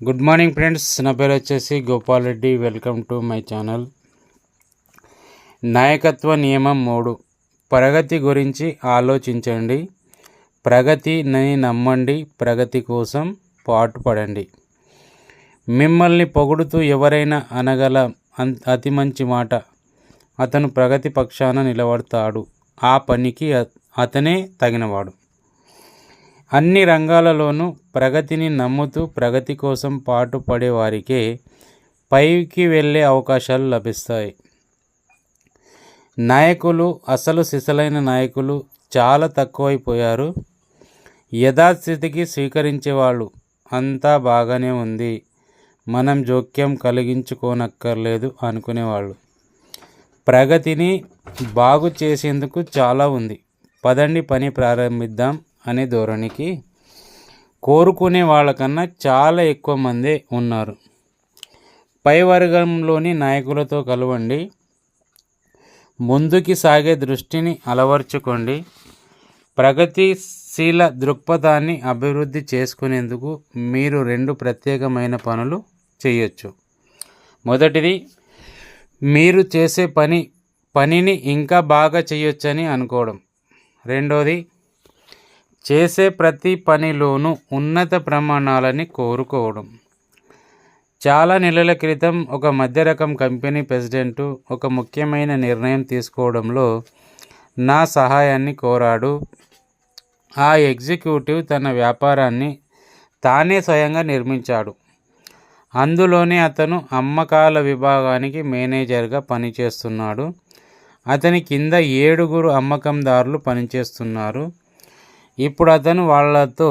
Good morning friends, నా పేరు వచ్చేసి Gopal Reddy. Welcome to my channel. నాయకత్వ నియమం 3. ప్రగతి గురించి ఆలోచించండి, ప్రగతిని నమ్మండి, ప్రగతి కోసం పాటుపడండి. మిమ్మల్ని పొగుడుతూ ఎవరైనా అనగల అతి మంచి మాట, అతను ప్రగతి పక్షాన నిలబడతాడు, ఆ పనికి అతనే తగినవాడు. అన్ని రంగాలలోనూ ప్రగతిని నమ్ముతూ ప్రగతి కోసం పాటుపడే వారికే పైకి వెళ్ళే అవకాశాలు లభిస్తాయి. నాయకులు, అసలు సిసలైన నాయకులు చాలా తక్కువైపోయారు. యథాస్థితికి స్వీకరించేవాళ్ళు అంతా బాగానే ఉంది, మనం జోక్యం కలిగించుకోనక్కర్లేదు అనుకునేవాళ్ళు. ప్రగతిని బాగు చేసేందుకు చాలా ఉంది, పదండి పని ప్రారంభిద్దాం అనే ధోరణికి కోరుకునే వాళ్ళకన్నా చాలా ఎక్కువ మందే ఉన్నారు. పై వర్గంలోని నాయకులతో కలవండి, ముందుకి సాగే దృష్టిని అలవర్చుకోండి. ప్రగతిశీల దృక్పథాన్ని అభివృద్ధి చేసుకునేందుకు మీరు 2 ప్రత్యేకమైన పనులు చేయొచ్చు. మొదటిది, మీరు చేసే పనిని ఇంకా బాగా చేయొచ్చని అనుకోవడం. రెండోది, చేసే ప్రతి పనిలోనూ ఉన్నత ప్రమాణాలని కోరుకోవడం. చాలా నెలల క్రితం ఒక మధ్యరకం కంపెనీ ప్రెసిడెంట్ ఒక ముఖ్యమైన నిర్ణయం తీసుకోవడంలో నా సహాయాన్ని కోరాడు. ఆ ఎగ్జిక్యూటివ్ తన వ్యాపారాన్ని తానే స్వయంగా నిర్మించాడు. అందులోనే అతను అమ్మకాల విభాగానికి మేనేజర్గా పనిచేస్తున్నాడు. అతని కింద 7 అమ్మకందారులు పనిచేస్తున్నారు. ఇప్పుడు అతను వాళ్ళతో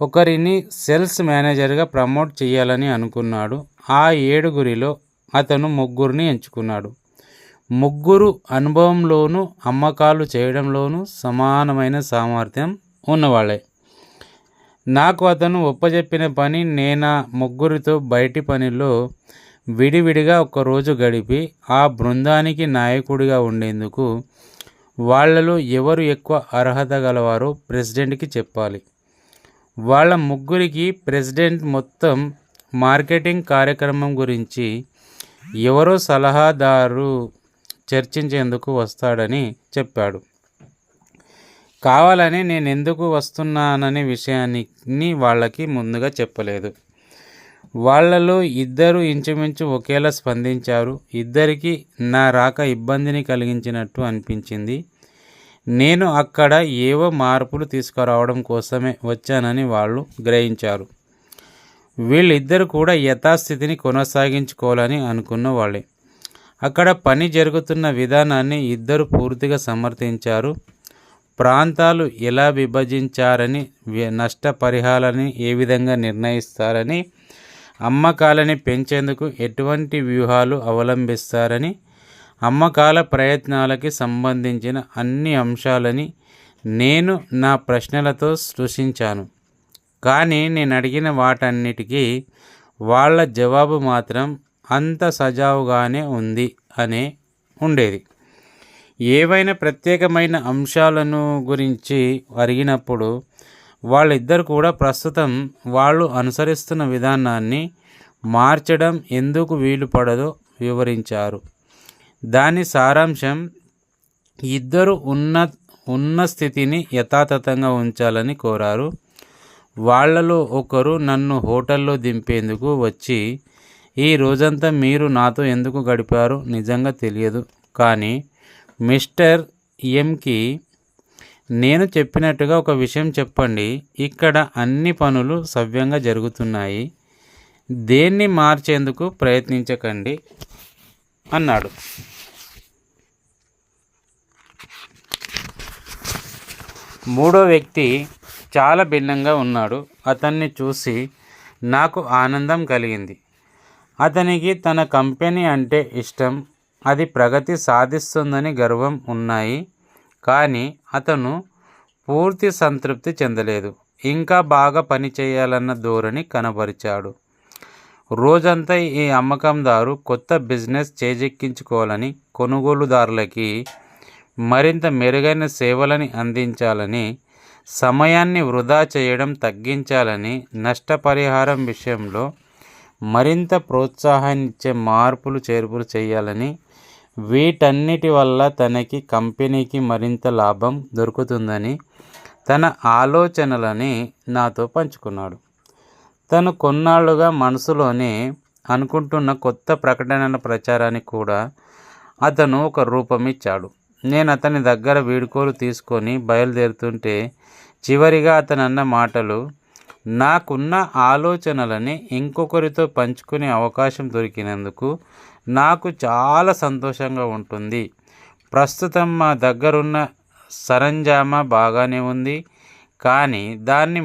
ఒకరిని సేల్స్ మేనేజర్గా ప్రమోట్ చేయాలని అనుకున్నాడు. ఆ 7 అతను 3 ఎంచుకున్నాడు. 3 అనుభవంలోనూ అమ్మకాలు చేయడంలోనూ సమానమైన సామర్థ్యం ఉన్నవాళ్ళే. నాకు అతను ఒప్పజెప్పిన పని, నేనా 3 బయటి పనిలో విడివిడిగా ఒకరోజు గడిపి ఆ బృందానికి నాయకుడిగా ఉండేందుకు వాళ్లలో ఎవరు ఎక్కువ అర్హత గలవారో ప్రెసిడెంట్కి చెప్పాలి. వాళ్ళ 3కి ప్రెసిడెంట్ మొత్తం మార్కెటింగ్ కార్యక్రమం గురించి ఎవరో సలహాదారు చర్చించేందుకు వస్తాడని చెప్పాడు. కావాలని నేను ఎందుకు వస్తున్నాననే విషయాన్ని వాళ్ళకి ముందుగా చెప్పలేదు. వాళ్లలో 2 ఇంచుమించు ఒకేలా స్పందించారు. 2కి నా రాక ఇబ్బందిని కలిగించినట్టు అనిపించింది. నేను అక్కడ ఏవో మార్పులు తీసుకురావడం కోసమే వచ్చానని వాళ్ళు గ్రహించారు. వీళ్ళిద్దరు కూడా యథాస్థితిని కొనసాగించుకోవాలని అనుకున్న వాళ్ళే. అక్కడ పని జరుగుతున్న విధానాన్ని 2 పూర్తిగా సమర్థించారు. ప్రాంతాలు ఎలా విభజించారని, నష్టపరిహారాన్ని ఏ విధంగా నిర్ణయిస్తారని, అమ్మకాలని పెంచేందుకు ఎటువంటి వ్యూహాలు అవలంబిస్తారని, అమ్మకాల ప్రయత్నాలకి సంబంధించిన అన్ని అంశాలని నేను నా ప్రశ్నలతో సృష్టించాను. కానీ నేను అడిగిన వాటన్నిటికీ వాళ్ళ జవాబు మాత్రం అంత సజావుగానే ఉంది అనే ఉండేది. ఏవైనా ప్రత్యేకమైన అంశాలను గురించి అడిగినప్పుడు వాళ్ళిద్దరు కూడా ప్రస్తుతం వాళ్ళు అనుసరిస్తున్న విధానాన్ని మార్చడం ఎందుకు వీలు పడదో వివరించారు. దాని సారాంశం, 2 ఉన్న స్థితిని యథాతథంగా ఉంచాలని కోరారు. వాళ్లలో ఒకరు నన్ను హోటల్లో దింపేందుకు వచ్చి, ఈ రోజంతా మీరు నాతో ఎందుకు గడిపారో నిజంగా తెలియదు, కానీ మిస్టర్ ఎంకి నేను చెప్పినట్టుగా ఒక విషయం చెప్పండి, ఇక్కడ అన్ని పనులు సవ్యంగా జరుగుతున్నాయి, దేన్ని మార్చేందుకు ప్రయత్నించకండి అన్నాడు. మూడో వ్యక్తి చాలా భిన్నంగా ఉన్నాడు. అతన్ని చూసి నాకు ఆనందం కలిగింది. అతనికి తన కంపెనీ అంటే ఇష్టం, అది ప్రగతి సాధిస్తుందని గర్వం ఉన్నాయి. కానీ అతను పూర్తి సంతృప్తి చెందలేదు. ఇంకా బాగా పనిచేయాలన్న ధోరణి కనబరిచాడు. రోజంతా ఈ అమ్మకందారు కొత్త బిజినెస్ చేజెక్కించుకోవాలని, కొనుగోలుదారులకి మరింత మెరుగైన సేవలని అందించాలని సమయాన్ని వృధా చేయడం తగ్గించాలని, నష్టపరిహారం విషయంలో మరింత ప్రోత్సాహాన్నిచ్చే మార్పులు చేర్పులు చేయాలని, వీటన్నిటి వల్ల తనకి కంపెనీకి మరింత లాభం దొరుకుతుందని తన ఆలోచనలని నాతో పంచుకున్నాడు. తను కొన్నాళ్లుగా మనసులోనే అనుకుంటున్న కొత్త ప్రకటనల ప్రచారానికి కూడా అతను ఒక రూపం ఇచ్చాడు. నేను అతని దగ్గర వీడ్కోలు తీసుకొని బయలుదేరుతుంటే చివరిగా అతను అన్న మాటలు, నాకున్న ఆలోచనలని ఇంకొకరితో పంచుకునే అవకాశం దొరికినందుకు నాకు చాలా సంతోషంగా ఉంటుంది. ప్రస్తుతం మా దగ్గరున్న సరంజామా బాగానే ఉంది, కానీ దాన్ని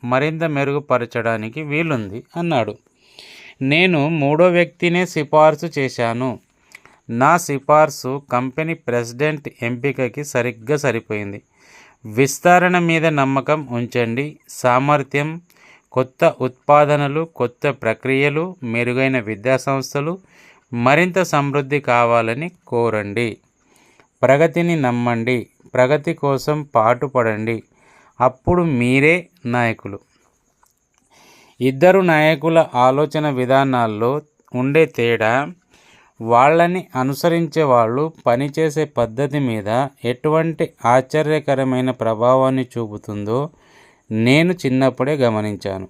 మరింత మెరుగుపరచడానికి వీలుంది అన్నాడు. నేను మూడో వ్యక్తినే సిఫార్సు చేశాను. నా సిఫార్సు కంపెనీ ప్రెసిడెంట్ ఎంపికకి సరిగ్గా సరిపోయింది. విస్తరణ మీద నమ్మకం ఉంచండి. సామర్థ్యం, కొత్త ఉత్పాదనలు, కొత్త ప్రక్రియలు, మెరుగైన విద్యాసంస్థలు, మరింత సమృద్ధి కావాలని కోరండి. ప్రగతిని నమ్మండి. ప్రగతి కోసం పాటుపడండి. అప్పుడు మీరే నాయకులు. ఇద్దరు నాయకుల ఆలోచన విధానాల్లో ఉండే తేడా, వాళ్ళని అనుసరించే వాళ్ళు పనిచేసే పద్ధతి మీద ఎటువంటి ఆశ్చర్యకరమైన ప్రభావాన్ని చూపుతుందో నేను చిన్నప్పుడే గమనించాను.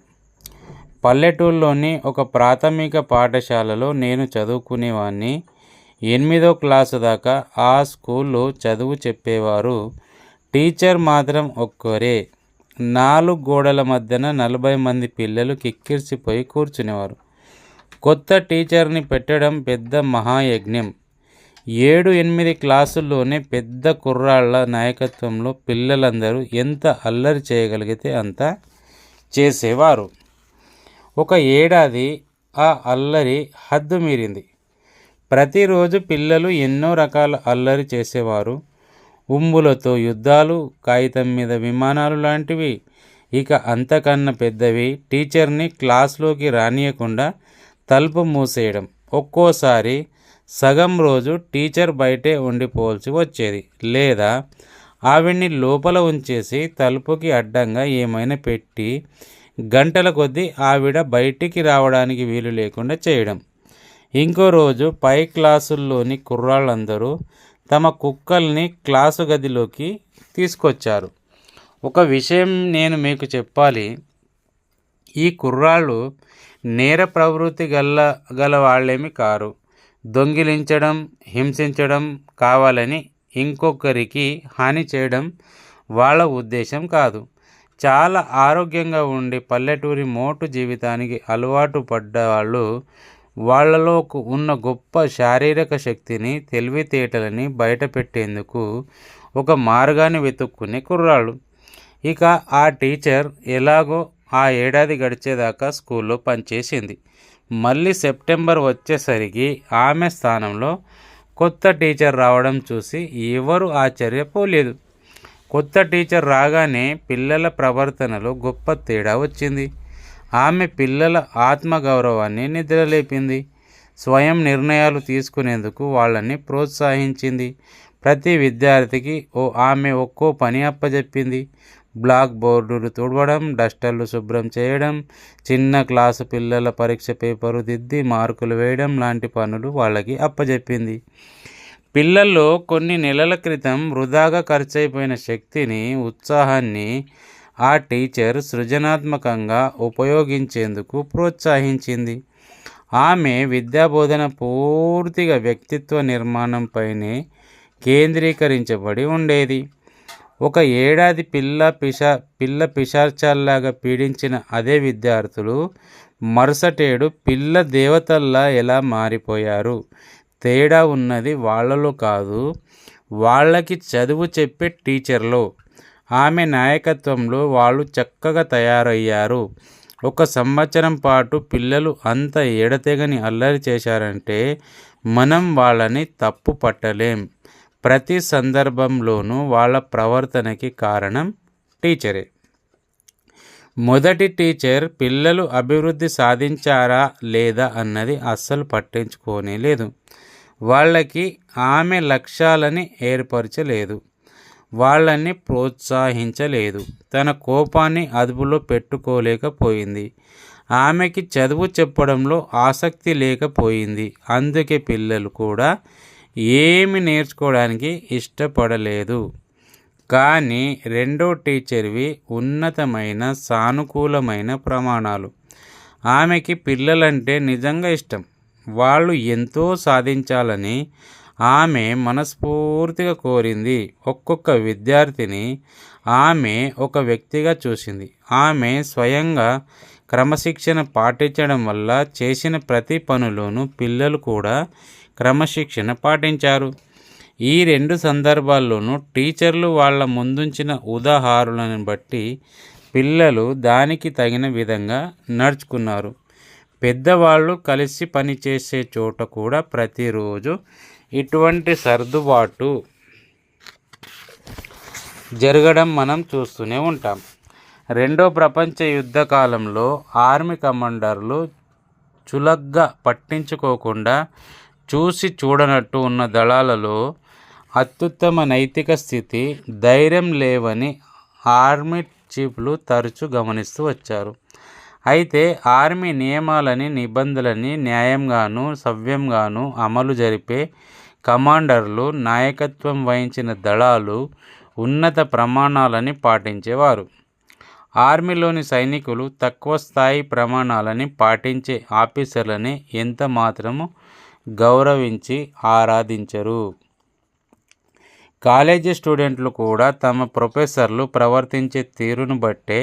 పల్లెటూరులోని ఒక ప్రాథమిక పాఠశాలలో నేను చదువుకునేవాడిని. 8వ క్లాసు దాకా ఆ స్కూల్లో చదువు చెప్పేవారు. టీచర్ మాత్రం ఒక్కరే. 4 గోడల మధ్యన 40 మంది పిల్లలు కిక్కిరిసిపోయి కూర్చునేవారు. కొత్త టీచర్ని పెట్టడం పెద్ద మహాయజ్ఞం. 7-8 క్లాసుల్లోనే పెద్ద కుర్రాళ్ళ నాయకత్వంలో పిల్లలందరూ ఎంత అల్లరి చేయగలిగితే అంత చేసేవారు. ఒక ఏడాది ఆ అల్లరి హద్దు మీరింది. ప్రతిరోజు పిల్లలు ఎన్నో రకాల అల్లరి చేసేవారు. ఉంబులతో యుద్ధాలు, కాగితం మీద విమానాలు లాంటివి. ఇక అంతకన్నా పెద్దవి, టీచర్ని క్లాస్లోకి రానియకుండా తలుపు మూసేయడం. ఒక్కోసారి సగం రోజు టీచర్ బయటే ఉండిపోవాల్సి వచ్చేది, లేదా ఆవిడ్ని లోపల ఉంచేసి తలుపుకి అడ్డంగా ఏమైనా పెట్టి గంటల కొద్దీ ఆవిడ బయటికి రావడానికి వీలు లేకుండా చేయడం. ఇంకో రోజు పై క్లాసుల్లోని కుర్రాళ్ళందరూ తమ కుక్కల్ని క్లాసు గదిలోకి తీసుకొచ్చారు. ఒక విషయం నేను మీకు చెప్పాలి. ఈ కుర్రాళ్ళు నేర ప్రవృత్తి గల వాళ్ళేమి కారు. దొంగిలించడం, హింసించడం, కావాలని ఇంకొకరికి హాని చేయడం వాళ్ళ ఉద్దేశం కాదు. చాలా ఆరోగ్యంగా ఉండి పల్లెటూరి మోటు జీవితానికి అలవాటు పడ్డవాళ్ళు, వాళ్ళలో ఉన్న గొప్ప శారీరక శక్తిని, తెలివితేటలని బయటపెట్టేందుకు ఒక మార్గాన్ని వెతుక్కునే కుర్రాళ్ళు. ఇక ఆ టీచర్ ఎలాగో ఆ ఏడాది గడిచేదాకా స్కూల్లో పనిచేసింది. మళ్ళీ సెప్టెంబర్ వచ్చేసరికి ఆమె స్థానంలో కొత్త టీచర్ రావడం చూసి ఎవరు ఆశ్చర్యపోలేదు. కొత్త టీచర్ రాగానే పిల్లల ప్రవర్తనలో గొప్ప తేడా వచ్చింది. ఆమె పిల్లల ఆత్మగౌరవాన్ని నిద్రలేపింది. స్వయం నిర్ణయాలు తీసుకునేందుకు వాళ్ళని ప్రోత్సహించింది. ప్రతి విద్యార్థికి ఆమె ఒక్కో పని అప్పచెప్పింది. బ్లాక్ బోర్డులు తుడవడం, డస్టర్లు శుభ్రం చేయడం, చిన్న క్లాసు పిల్లల పరీక్ష పేపరు దిద్ది మార్కులు వేయడం లాంటి పనులు వాళ్ళకి అప్పచెప్పింది. పిల్లల్లో కొన్ని నెలల క్రితం వృధాగా ఖర్చయిపోయిన శక్తిని, ఉత్సాహాన్ని ఆ టీచర్ సృజనాత్మకంగా ఉపయోగించేందుకు ప్రోత్సహించింది. ఆమె విద్యాబోధన పూర్తిగా వ్యక్తిత్వ నిర్మాణంపైనే కేంద్రీకరించబడి ఉండేది. ఒక ఏడాది పిల్ల పిశాచాల్లాగా పీడించిన అదే విద్యార్థులు మరుసటేడు పిల్ల దేవతల్లా ఎలా మారిపోయారు. తేడా ఉన్నది వాళ్ళలో కాదు, వాళ్ళకి చదువు చెప్పే టీచర్లో. ఆమె నాయకత్వంలో వాళ్ళు చక్కగా తయారయ్యారు. 1 సంవత్సరం పాటు పిల్లలు అంత ఎడతెగని అల్లరి చేశారంటే మనం వాళ్ళని తప్పు పట్టలేం. ప్రతి సందర్భంలోనూ వాళ్ళ ప్రవర్తనకి కారణం టీచరే. మొదటి టీచర్ పిల్లలు అభివృద్ధి సాధించారా లేదా అన్నది అస్సలు పట్టించుకోనే లేదు. వాళ్ళకి ఆమె లక్ష్యాలని ఏర్పరచలేదు. వాళ్ళని ప్రోత్సహించలేదు. తన కోపాన్ని అదుపులో పెట్టుకోలేకపోయింది. ఆమెకి చదువు చెప్పడంలో ఆసక్తి లేకపోయింది. అందుకే పిల్లలు కూడా ఏమి నేర్చుకోవడానికి ఇష్టపడలేదు. కానీ రెండో టీచర్వి ఉన్నతమైన సానుకూలమైన ప్రమాణాలు. ఆమెకి పిల్లలంటే నిజంగా ఇష్టం. వాళ్ళు ఎంతో సాధించాలని ఆమె మనస్ఫూర్తిగా కోరింది. ఒక్కొక్క విద్యార్థిని ఆమె ఒక వ్యక్తిగా చూసింది. ఆమె స్వయంగా క్రమశిక్షణ పాటించడం వల్ల చేసిన ప్రతి పనిలోనూ పిల్లలు కూడా క్రమశిక్షణ పాటించారు. ఈ రెండు సందర్భాల్లోనూ టీచర్లు వాళ్ళ ముందుంచిన ఉదాహరణలను బట్టి పిల్లలు దానికి తగిన విధంగా నడుచుకున్నారు. పెద్దవాళ్ళు కలిసి పనిచేసే చోట కూడా ప్రతిరోజు ఇటువంటి సర్దుబాటు జరగడం మనం చూస్తూనే ఉంటాం. రెండో ప్రపంచ యుద్ధ కాలంలో ఆర్మీ కమాండర్లు చులగ్గా పట్టించుకోకుండా చూసి చూడనట్టు ఉన్న దళాలలో అత్యుత్తమ నైతిక స్థితి, ధైర్యం లేవని ఆర్మీ చీఫ్లు తరచూ గమనిస్తూ వచ్చారు. అయితే ఆర్మీ నియమాలని, నిబంధనలని న్యాయంగాను సవ్యంగాను అమలు జరిపే కమాండర్లు, నాయకత్వం వహించిన దళాలు ఉన్నత ప్రమాణాలని పాటించేవారు. ఆర్మీలోని సైనికులు తక్కువ స్థాయి ప్రమాణాలని పాటించే ఆఫీసర్లని ఎంత మాత్రము గౌరవించి ఆరాధించరు. కాలేజీ స్టూడెంట్లు కూడా తమ ప్రొఫెసర్లు ప్రవర్తించే తీరును బట్టే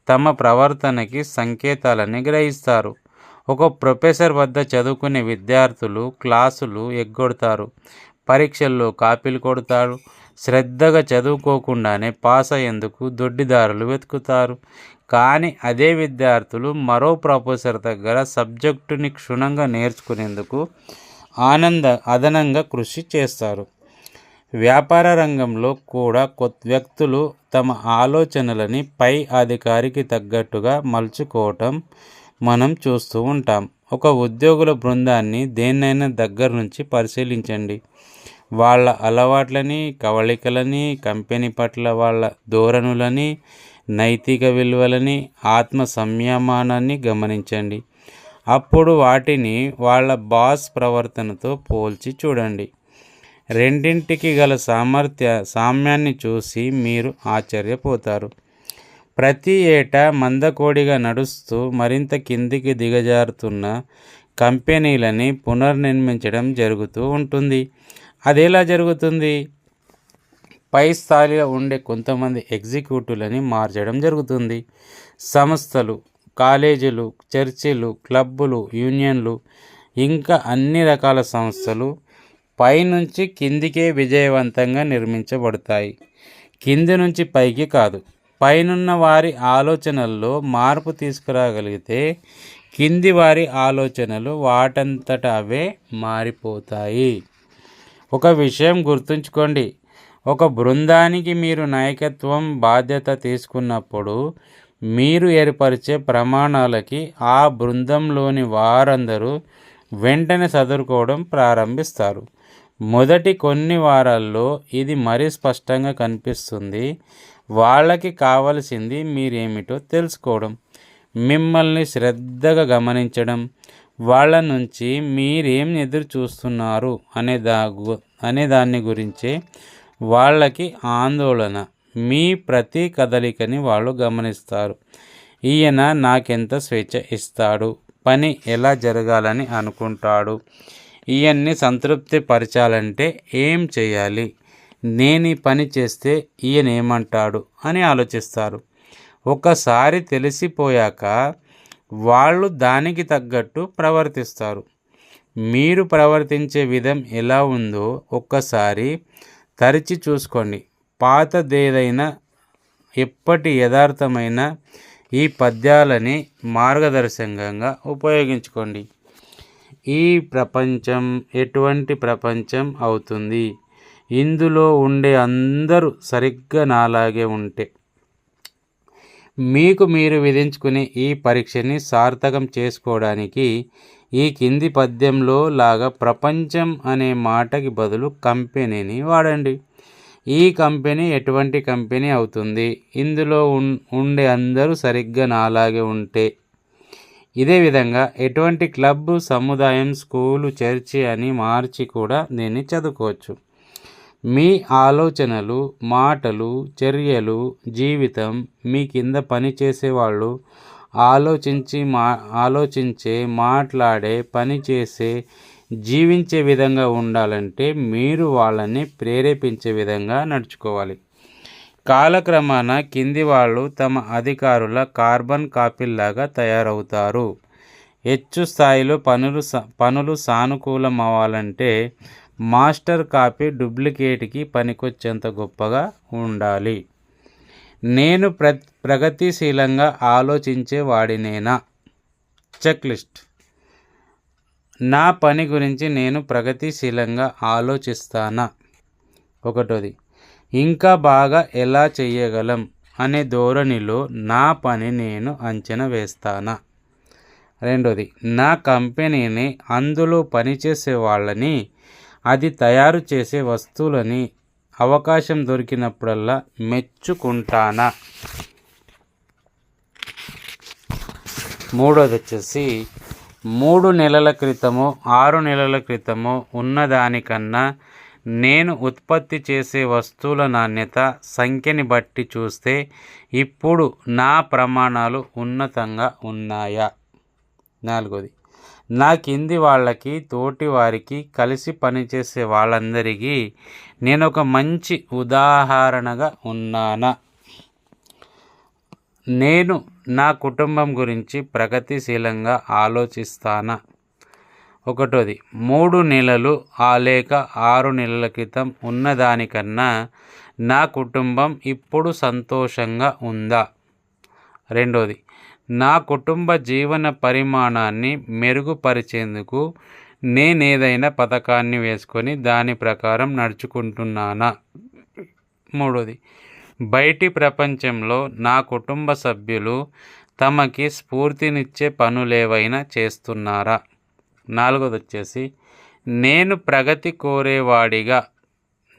తమ ప్రవర్తనకి సంకేతాలని గ్రహిస్తారు. ఒక ప్రొఫెసర్ వద్ద చదువుకునే విద్యార్థులు క్లాసులు ఎగ్గొడతారు, పరీక్షల్లో కాపీలు కొడతారు, శ్రద్ధగా చదువుకోకుండానే పాస్ అయ్యేందుకు దొడ్డిదారులు వెతుకుతారు. కానీ అదే విద్యార్థులు మరో ప్రొఫెసర్ దగ్గర సబ్జెక్టుని క్షుణ్ణంగా నేర్చుకునేందుకు అదనంగా కృషి చేస్తారు. వ్యాపార రంగంలో కూడా వ్యక్తులు తమ ఆలోచనలని పై అధికారికి తగ్గట్టుగా మలుచుకోవటం మనం చూస్తూ ఉంటాం. ఒక ఉద్యోగుల బృందాన్ని దేన్నైనా దగ్గర నుంచి పరిశీలించండి. వాళ్ళ అలవాట్లని, కవళికలని, కంపెనీ పట్ల వాళ్ళ ధోరణులని, నైతిక విలువలని, ఆత్మ సంయమానాన్ని గమనించండి. అప్పుడు వాటిని వాళ్ళ బాస్ ప్రవర్తనతో పోల్చి చూడండి. రెండింటికి గల సామ్యాన్ని చూసి మీరు ఆశ్చర్యపోతారు. ప్రతి ఏటా మందకోడిగా నడుస్తూ మరింత కిందికి దిగజారుతున్న కంపెనీలని పునర్నిర్మించడం జరుగుతూ ఉంటుంది. అదెలా జరుగుతుంది? పై స్థాయిలో ఉండే కొంతమంది ఎగ్జిక్యూటివ్లని మార్చడం జరుగుతుంది. సంస్థలు, కాలేజీలు, చర్చిలు, క్లబ్బులు, యూనియన్లు, ఇంకా అన్ని రకాల సంస్థలు పైనుంచి కిందికే విజయవంతంగా నిర్మించబడతాయి. కింది నుంచి పైకి కాదు. పైనున్న వారి ఆలోచనల్లో మార్పు తీసుకురాగలిగితే కింది వారి ఆలోచనలు వాటంతట అవే మారిపోతాయి. ఒక విషయం గుర్తుంచుకోండి, ఒక బృందానికి మీరు నాయకత్వం బాధ్యత తీసుకున్నప్పుడు మీరు ఏర్పరిచే ప్రమాణాలకి ఆ బృందంలోని వారందరూ వెంటనే సదురుకోవడం ప్రారంభిస్తారు. మొదటి కొన్ని వారాల్లో ఇది మరీ స్పష్టంగా కనిపిస్తుంది. వాళ్ళకి కావలసింది మీరేమిటో తెలుసుకోవడం, మిమ్మల్ని శ్రద్ధగా గమనించడం, వాళ్ళ నుంచి మీరేం ఎదురు చూస్తున్నారు అనే దాని గురించే వాళ్ళకి ఆందోళన. మీ ప్రతి కదలికని వాళ్ళు గమనిస్తారు. ఈయన నాకెంత స్వేచ్ఛ ఇస్తాడు, పని ఎలా జరగాలని అనుకుంటాడు, ఈయన్ని సంతృప్తి పరచాలంటే ఏం చేయాలి, నేను ఈ పని చేస్తే ఈయన ఏమంటాడు అని ఆలోచిస్తారు. ఒకసారి తెలిసిపోయాక వాళ్ళు దానికి తగ్గట్టు ప్రవర్తిస్తారు. మీరు ప్రవర్తించే విధం ఎలా ఉందో ఒక్కసారి తరచి చూసుకోండి. పాతదేదైనా ఎప్పటి యథార్థమైన ఈ పద్యాలని మార్గదర్శకంగా ఉపయోగించుకోండి. ఈ ప్రపంచం ఎటువంటి ప్రపంచం అవుతుంది? ఇందులో ఉండే అందరూ సరిగ్గా నాలాగే ఉంటే. మీకు మీరు విధించుకునే ఈ పరీక్షని సార్థకం చేసుకోవడానికి ఈ కింది పద్యంలో లాగా ప్రపంచం అనే మాటకి బదులు కంపెనీని వాడండి. ఈ కంపెనీ ఎటువంటి కంపెనీ అవుతుంది? ఇందులో ఉండే అందరూ సరిగ్గా నాలాగే ఉంటే. ఇదే విధంగా ఎటువంటి క్లబ్, సముదాయం, స్కూలు, చర్చి అని మార్చి కూడా దీన్ని చదువుకోవచ్చు. మీ ఆలోచనలు, మాటలు, చర్యలు, జీవితం మీ కింద పనిచేసే వాళ్ళు ఆలోచించే, మాట్లాడే, పనిచేసే, జీవించే విధంగా ఉండాలంటే మీరు వాళ్ళని ప్రేరేపించే విధంగా నడుచుకోవాలి. కాలక్రమాన కింది వాళ్ళు తమ అధికారుల కార్బన్ కాపీల్లాగా తయారవుతారు. హెచ్చు స్థాయిలో పనులు సానుకూలం అవ్వాలంటే మాస్టర్ కాపీ డూప్లికేట్కి పనికొచ్చేంత గొప్పగా ఉండాలి. నేను ప్రగతిశీలంగా ఆలోచించే వాడినేనా? Check list. నా పని గురించి నేను ప్రగతిశీలంగా ఆలోచిస్తానా? ఒకటోది, ఇంకా బాగా ఎలా చేయగలం అనే ధోరణిలో నా పని నేను అంచనా వేస్తానా? రెండోది, నా కంపెనీని, అందులో పనిచేసే వాళ్ళని, అది తయారు చేసే వస్తువులని అవకాశం దొరికినప్పుడల్లా మెచ్చుకుంటానా? మూడోది వచ్చేసి 3 నెలల క్రితమో 6 నెలల క్రితమో ఉన్నదానికన్నా నేను ఉత్పత్తి చేసే వస్తువుల నాణ్యత, సంఖ్యని బట్టి చూస్తే ఇప్పుడు నా ప్రమాణాలు ఉన్నతంగా ఉన్నాయా? నాలుగోది, నా కింది వాళ్ళకి, తోటి వారికి, కలిసి పనిచేసే వాళ్ళందరికీ నేను ఒక మంచి ఉదాహరణగా ఉన్నానా? నేను నా కుటుంబం గురించి ప్రగతిశీలంగా ఆలోచిస్తానా? ఒకటోది, 3 నెలలు లేక 6 నెలల క్రితం ఉన్నదానికన్నా నా కుటుంబం ఇప్పుడు సంతోషంగా ఉందా? రెండోది, నా కుటుంబ జీవన పరిమాణాన్ని మెరుగుపరిచేందుకు నేనేదైనా పథకాన్ని వేసుకొని దాని ప్రకారం నడుచుకుంటున్నానా? మూడోది, బయటి ప్రపంచంలో నా కుటుంబ సభ్యులు తమకి స్ఫూర్తినిచ్చే పనులేవైనా చేస్తున్నారా? నాలుగోది వచ్చేసి, నేను ప్రగతి కోరేవాడిగా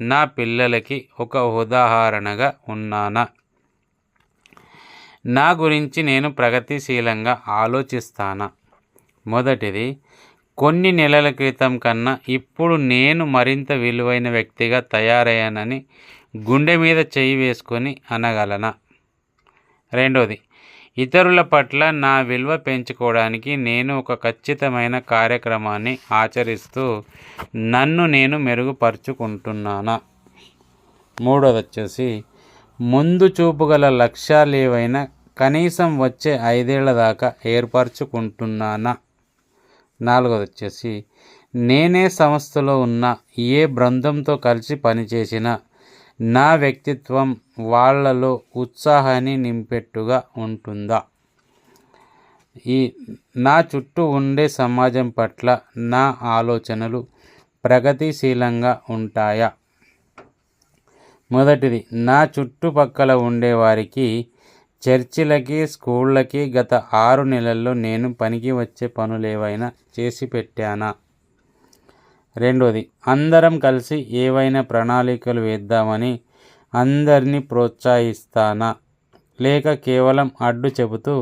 నా పిల్లలకి ఒక ఉదాహరణగా ఉన్నానా? నా గురించి నేను ప్రగతిశీలంగా ఆలోచిస్తానా? మొదటిది, కొన్ని నెలల క్రితం కన్నా ఇప్పుడు నేను మరింత విలువైన వ్యక్తిగా తయారయ్యానని గుండె మీద చెయ్యి వేసుకొని అనగలనా? రెండోది, ఇతరుల పట్ల నా విలువ పెంచుకోవడానికి నేను ఒక ఖచ్చితమైన కార్యక్రమాన్ని ఆచరిస్తూ నన్ను నేను మెరుగుపరుచుకుంటున్నానా? మూడోది వచ్చేసి, ముందు చూపు గల లక్ష్యాలు ఏవైనా కనీసం వచ్చే 5 ఏళ్ల దాకా ఏర్పరచుకుంటున్నానా? నాలుగోది వచ్చేసి, నేనే సంస్థలో ఉన్న ఏ బృందంతో కలిసి పనిచేసినా నా వ్యక్తిత్వం వాళ్ళలో ఉత్సాహాన్ని నింపెట్టుగా ఉంటుందా? నా చుట్టూ ఉండే సమాజం పట్ల నా ఆలోచనలు ప్రగతిశీలంగా ఉంటాయా? మొదటిది, నా చుట్టుపక్కల ఉండేవారికి, చర్చిలకి, స్కూళ్ళకి గత 6 నెలల్లో నేను పనికి వచ్చే పనులేవైనా చేసి పెట్టానా? రెండోది, అందరం కలిసి ఏవైనా ప్రణాళికలు వేద్దామని అందరినీ ప్రోత్సహిస్తానా? లేక కేవలం అడ్డు చెబుతూ,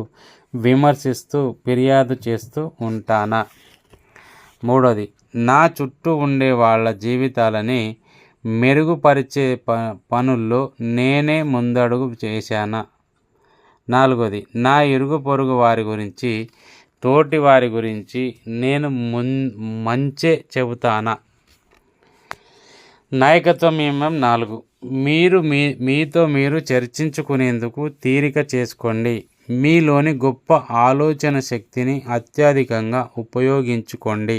విమర్శిస్తూ, ఫిర్యాదు చేస్తూ ఉంటానా? మూడోది, నా చుట్టూ ఉండే వాళ్ళ జీవితాలని మెరుగుపరిచే పనుల్లో నేనే ముందడుగు చేశానా? నాలుగోది, నా ఇరుగు పొరుగు వారి గురించి, తోటి వారి గురించి నేను మంచే చెబుతానా? నాయకత్వం నియమం 4. మీతో మీరు చర్చించుకునేందుకు తీరిక చేసుకోండి. మీలోని గొప్ప ఆలోచన శక్తిని అత్యధికంగా ఉపయోగించుకోండి.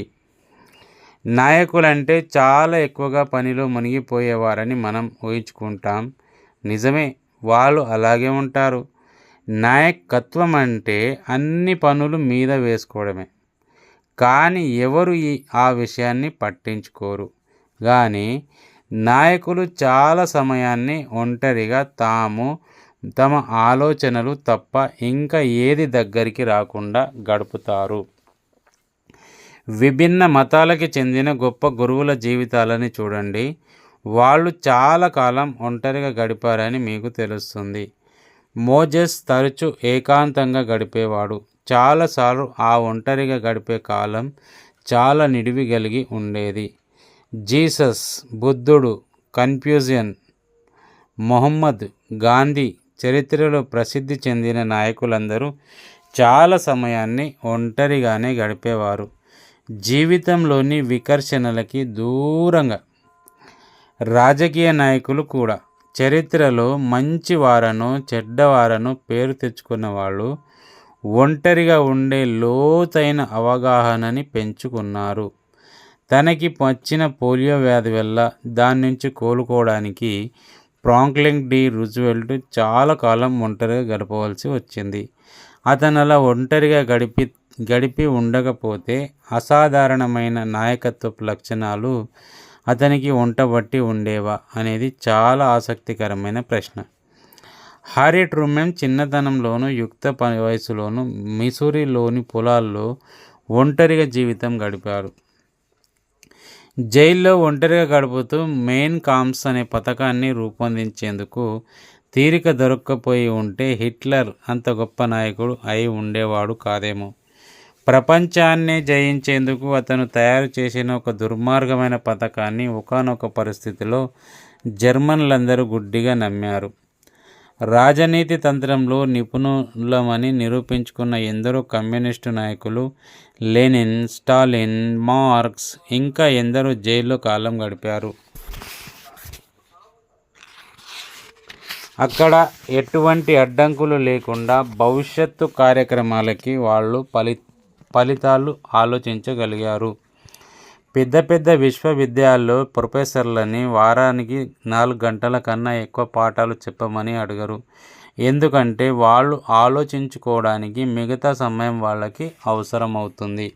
నాయకులంటే చాలా ఎక్కువగా పనిలో మునిగిపోయేవారని మనం ఊహించుకుంటాం. నిజమే, వాళ్ళు అలాగే ఉంటారు. నాయకత్వం అంటే అన్ని పనులు మీద వేసుకోవడమే. కానీ ఎవరు ఆ విషయాన్ని పట్టించుకోరు. కానీ నాయకులు చాలా సమయాన్ని ఒంటరిగా తమ ఆలోచనలు తప్ప ఇంకా ఏది దగ్గరికి రాకుండా గడుపుతారు. విభిన్న మతాలకి చెందిన గొప్ప గురువుల జీవితాలని చూడండి. వాళ్ళు చాలా కాలం ఒంటరిగా గడిపారని మీకు తెలుస్తుంది. మోజెస్ తరచూ ఏకాంతంగా గడిపేవాడు. చాలాసార్లు ఆ ఒంటరిగా గడిపే కాలం చాలా నిడివి కలిగి ఉండేది. జీసస్, బుద్ధుడు, కన్ఫ్యూజియన్, మొహమ్మద్, గాంధీ చరిత్రలో ప్రసిద్ధి చెందిన నాయకులందరూ చాలా సమయాన్ని ఒంటరిగానే గడిపేవారు. జీవితంలోని వికర్షణలకి దూరంగా. రాజకీయ నాయకులు కూడా చరిత్రలో మంచివారనో చెడ్డవారనో పేరు తెచ్చుకున్న వాళ్ళు ఒంటరిగా ఉండే లోతైన అవగాహనని పెంచుకున్నారు. తనకి వచ్చిన పోలియో వ్యాధి వల్ల దాని నుంచి కోలుకోవడానికి ఫ్రాంక్లిన్ డి రూజ్వెల్ట్ చాలా కాలం ఒంటరిగా గడపవలసి వచ్చింది. అతను అలా ఒంటరిగా గడిపి ఉండకపోతే అసాధారణమైన నాయకత్వపు లక్షణాలు అతనికి వంటబట్టి ఉండేవా అనేది చాలా ఆసక్తికరమైన ప్రశ్న. హారీ ట్రూమెన్ చిన్నతనంలోనూ యుక్త వయసులోనూ మిసూరీలోని పొలాల్లో ఒంటరిగా జీవితం గడిపారు. జైల్లో ఒంటరిగా గడుపుతూ మెయిన్ కామ్స్ అనే పథకాన్ని రూపొందించేందుకు తీరిక దొరక్కపోయి ఉంటే హిట్లర్ అంత గొప్ప నాయకుడు అయి ఉండేవాడు కాదేమో. ప్రపంచాన్ని జయించేందుకు అతను తయారు చేసిన ఒక దుర్మార్గమైన పథకాన్ని ఒకానొక పరిస్థితిలో జర్మన్లందరూ గుడ్డిగా నమ్మారు. రాజనీతి తంత్రంలో నిపుణులమని నిరూపించుకున్న ఎందరో కమ్యూనిస్టు నాయకులు లెనిన్, స్టాలిన్, మార్క్స్ ఇంకా ఎందరో జైల్లో కాలం గడిపారు. అక్కడ ఎటువంటి అడ్డంకులు లేకుండా భవిష్యత్తు కార్యక్రమాలకి వాళ్ళు ఫలితాలు ఆలోచించగలిగారు. పెద్ద పెద్ద విశ్వవిద్యాలయాల్లో ప్రొఫెసర్లని వారానికి 4 గంటల కన్నా ఎక్కువ పాఠాలు చెప్పమని అడగరు. ఎందుకంటే వాళ్ళు ఆలోచించుకోవడానికి మిగతా సమయం వాళ్ళకి అవసరమవుతుంది.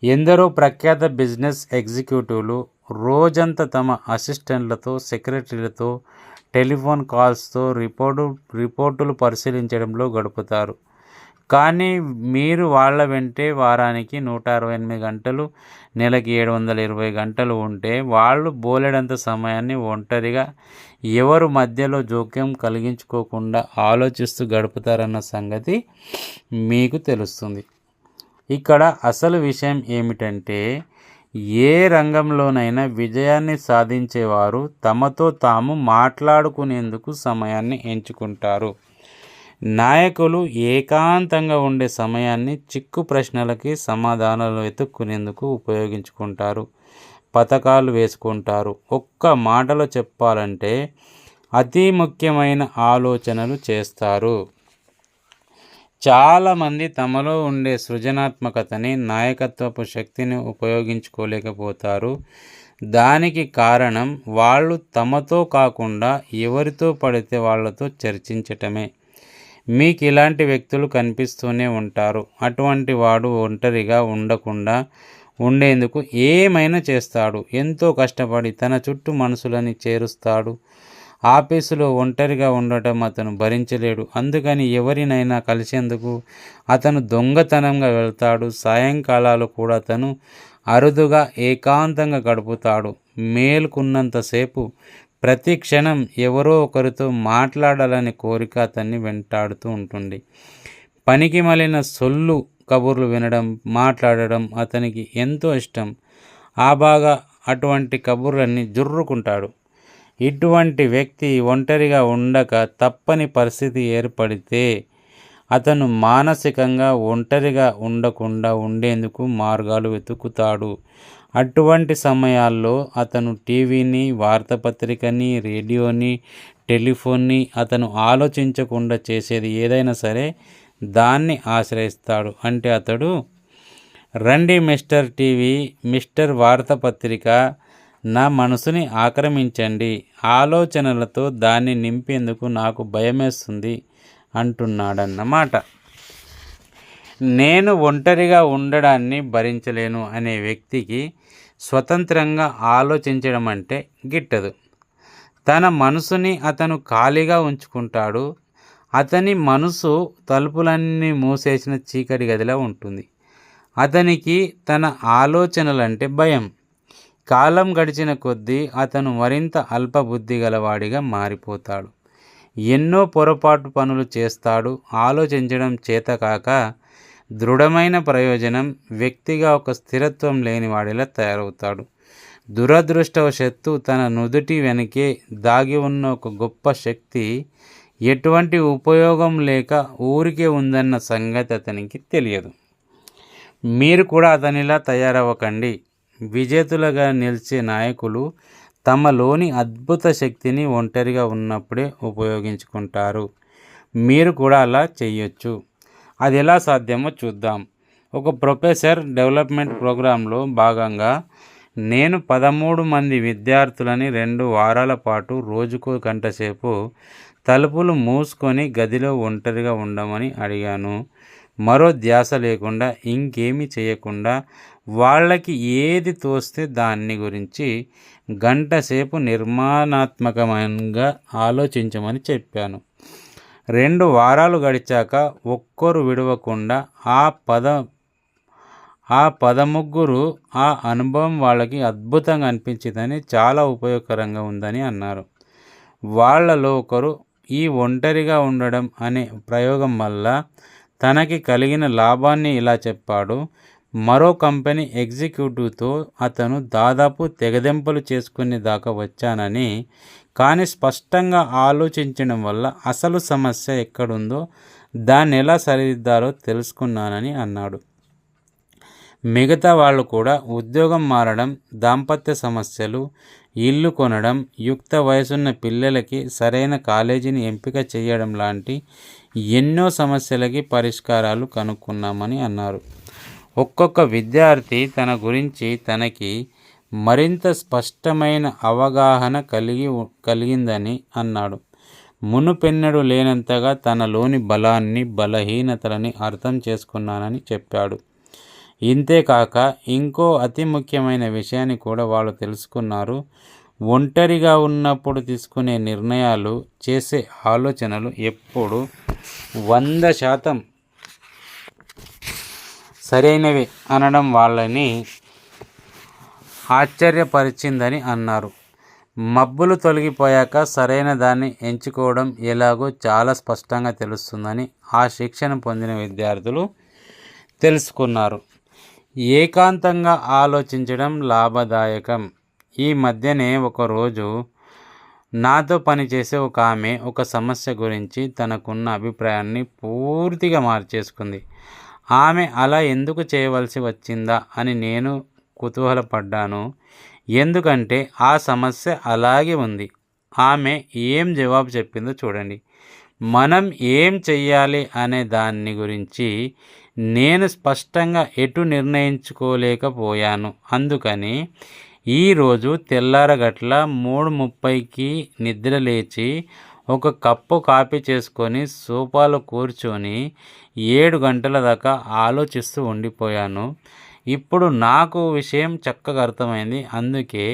ఎందరో ప్రఖ్యాత బిజినెస్ ఎగ్జిక్యూటివ్లు రోజంతా తమ అసిస్టెంట్లతో, సెక్రటరీలతో, టెలిఫోన్ కాల్స్తో రిపోర్టులు పరిశీలించడంలో గడుపుతారు. కానీ మీరు వాళ్ళ వెంటే వారానికి 168 గంటలు, నెలకి 720 గంటలు ఉంటే వాళ్ళు బోలెడంత సమయాన్ని ఒంటరిగా ఎవరు మధ్యలో జోక్యం కలిగించుకోకుండా ఆలోచిస్తూ గడుపుతారన్న సంగతి మీకు తెలుస్తుంది. ఇక్కడ అసలు విషయం ఏమిటంటే ఏ రంగంలోనైనా విజయాన్ని సాధించేవారు తమతో తాము మాట్లాడుకునేందుకు సమయాన్ని ఎంచుకుంటారు. నాయకులు ఏకాంతంగా ఉండే సమయాన్ని చిక్కు ప్రశ్నలకి సమాధానాలు వెతుక్కునేందుకు ఉపయోగించుకుంటారు. పథకాలు వేసుకుంటారు. ఒక్క మాటలో చెప్పాలంటే అతి ముఖ్యమైన ఆలోచనలు చేస్తారు. చాలామంది తమలో ఉండే సృజనాత్మకతని, నాయకత్వపు శక్తిని ఉపయోగించుకోలేకపోతారు. దానికి కారణం వాళ్ళు తమతో కాకుండా ఎవరితో పడితే వాళ్ళతో చర్చించటమే. మీకు ఇలాంటి వ్యక్తులు కనిపిస్తూనే ఉంటారు. అటువంటి వాడు ఒంటరిగా ఉండకుండా ఉండేందుకు ఏమైనా చేస్తాడు. ఎంతో కష్టపడి తన చుట్టూ మనుషులని చేరుస్తాడు. ఆఫీసులో ఒంటరిగా ఉండటం అతను భరించలేడు. అందుకని ఎవరినైనా కలిసేందుకు అతను దొంగతనంగా వెళ్తాడు. సాయంకాలాలు కూడా అతను అరుదుగా ఏకాంతంగా గడుపుతాడు. మేలుకున్నంతసేపు ప్రతి క్షణం ఎవరో ఒకరితో మాట్లాడాలనే కోరిక అతన్ని వెంటాడుతూ ఉంటుంది. పనికి మాలిన సొల్లు కబుర్లు వినడం, మాట్లాడడం అతనికి ఎంతో ఇష్టం. బాగా అటువంటి కబుర్లన్నీ జుర్రుకుంటాడు. ఇటువంటి వ్యక్తి ఒంటరిగా ఉండక తప్పని పరిస్థితి ఏర్పడితే అతను మానసికంగా ఒంటరిగా ఉండకుండా ఉండేందుకు మార్గాలు వెతుకుతాడు. అటువంటి సమయాల్లో అతను టీవీని, వార్తాపత్రికని, రేడియోని, టెలిఫోన్ని, అతను ఆలోచించకుండా చేసేది ఏదైనా సరే దాన్ని ఆశ్రయిస్తాడు. అంటే అతడు రండి మిస్టర్ టీవీ, మిస్టర్ వార్తాపత్రిక, నా మనసుని ఆక్రమించండి, ఆలోచనలతో దాన్ని నింపేందుకు నాకు భయమేస్తుంది అంటున్నాడన్నమాట. నేను ఒంటరిగా ఉండడాన్ని భరించలేను అనే వ్యక్తికి స్వతంత్రంగా ఆలోచించడం అంటే గిట్టదు. తన మనసుని అతను ఖాళీగా ఉంచుకుంటాడు. అతని మనసు తలుపులన్నీ మూసేసిన చీకటి గదిలా ఉంటుంది. అతనికి తన ఆలోచనలంటే భయం. కాలం గడిచిన కొద్దీ అతను మరింత అల్పబుద్ధి గలవాడిగా మారిపోతాడు. ఎన్నో పొరపాటు పనులు చేస్తాడు. ఆలోచించడం చేతకాక దృఢమైన ప్రయోజనం వ్యక్తిగా ఒక స్థిరత్వం లేనివాడిలా తయారవుతాడు. దురదృష్టవశాత్తు తన నుదుటి వెనకే దాగి ఉన్న ఒక గొప్ప శక్తి ఎటువంటి ఉపయోగం లేక ఊరికే ఉందన్న సంగతి అతనికి తెలియదు. మీరు కూడా అతనిలా తయారవ్వకండి. విజేతలుగా నిలిచే నాయకులు తమలోని అద్భుత శక్తిని ఒంటరిగా ఉన్నప్పుడే ఉపయోగించుకుంటారు. మీరు కూడా అలా చేయొచ్చు. అది ఎలా సాధ్యమో చూద్దాం. ఒక ప్రొఫెసర్ డెవలప్మెంట్ ప్రోగ్రాంలో భాగంగా నేను 13 మంది విద్యార్థులని 2 వారాల పాటు రోజుకో గంట సేపు తలుపులు మూసుకొని గదిలో ఒంటరిగా ఉండమని అడిగాను. మరో ధ్యాస లేకుండా, ఇంకేమీ చేయకుండా వాళ్ళకి ఏది తోస్తే దాన్ని గురించి గంట సేపు నిర్మాణాత్మకంగా ఆలోచించమని చెప్పాను. 2 వారాలు గడిచాక ఒక్కరు విడవకుండా ఆ 13 ఆ అనుభవం వాళ్ళకి అద్భుతంగా అనిపించిందని, చాలా ఉపయోగకరంగా ఉందని అన్నారు. వాళ్ళలో ఒకరు ఈ ఒంటరిగా ఉండడం అనే ప్రయోగం వల్ల తనకి కలిగిన లాభాన్ని ఇలా చెప్పాడు. మరో కంపెనీ ఎగ్జిక్యూటివ్తో అతను దాదాపు తెగదెంపులు చేసుకునే దాకా వచ్చానని, కానీ స్పష్టంగా ఆలోచించడం వల్ల అసలు సమస్య ఎక్కడుందో దాన్ని ఎలా సరిదిద్దాలో తెలుసుకున్నానని అన్నాడు. మిగతా వాళ్ళు కూడా ఉద్యోగం మారడం, దాంపత్య సమస్యలు, ఇల్లు కొనడం, యుక్త వయసున్న పిల్లలకి సరైన కాలేజీని ఎంపిక చేయడం లాంటి ఎన్నో సమస్యలకి పరిష్కారాలు కనుక్కున్నామని అన్నారు. ఒక్కొక్క విద్యార్థి తన గురించి తనకి మరింత స్పష్టమైన అవగాహన కలిగిందని అన్నాడు. మునుపెన్నడూ లేనంతగా తనలోని బలాన్ని, బలహీనతలని అర్థం చేసుకున్నానని చెప్పాడు. ఇంతేకాక ఇంకో అతి ముఖ్యమైన విషయాన్ని కూడా వాళ్ళు తెలుసుకున్నారు. ఒంటరిగా ఉన్నప్పుడు తీసుకునే నిర్ణయాలు, చేసే ఆలోచనలు ఎప్పుడు 100% సరైనవే అనడం వాళ్ళని ఆశ్చర్యపరిచిందని అన్నారు. మబ్బులు తొలగిపోయాక సరైన దాన్ని ఎంచుకోవడం ఎలాగో చాలా స్పష్టంగా తెలుస్తుందని ఆ శిక్షణ పొందిన విద్యార్థులు తెలుసుకున్నారు. ఏకాంతంగా ఆలోచించడం లాభదాయకం. ఈ మధ్యనే ఒకరోజు నాతో పనిచేసే ఒక ఆమె ఒక సమస్య గురించి తనకున్న అభిప్రాయాన్ని పూర్తిగా మార్చేసుకుంది. ఆమె అలా ఎందుకు చేయవలసి వచ్చిందా అని నేను కుతూహలపడ్డాను. ఎందుకంటే ఆ సమస్య అలాగే ఉంది. ఆమె ఏం జవాబు చెప్పిందో చూడండి. మనం ఏం చెయ్యాలి అనే దాన్ని గురించి నేను స్పష్టంగా ఎటు నిర్ణయించుకోలేకపోయాను. అందుకని ఈరోజు తెల్లారగట్ల 3:30కి నిద్ర లేచి ఒక కప్పు కాఫీ చేసుకొని సోఫాలో కూర్చొని 7 గంటల దాకా ఆలోచిస్తూ ఉండిపోయాను. ఇప్పుడు నాకు విషయం చక్కగా అర్థమైంది. అందుకే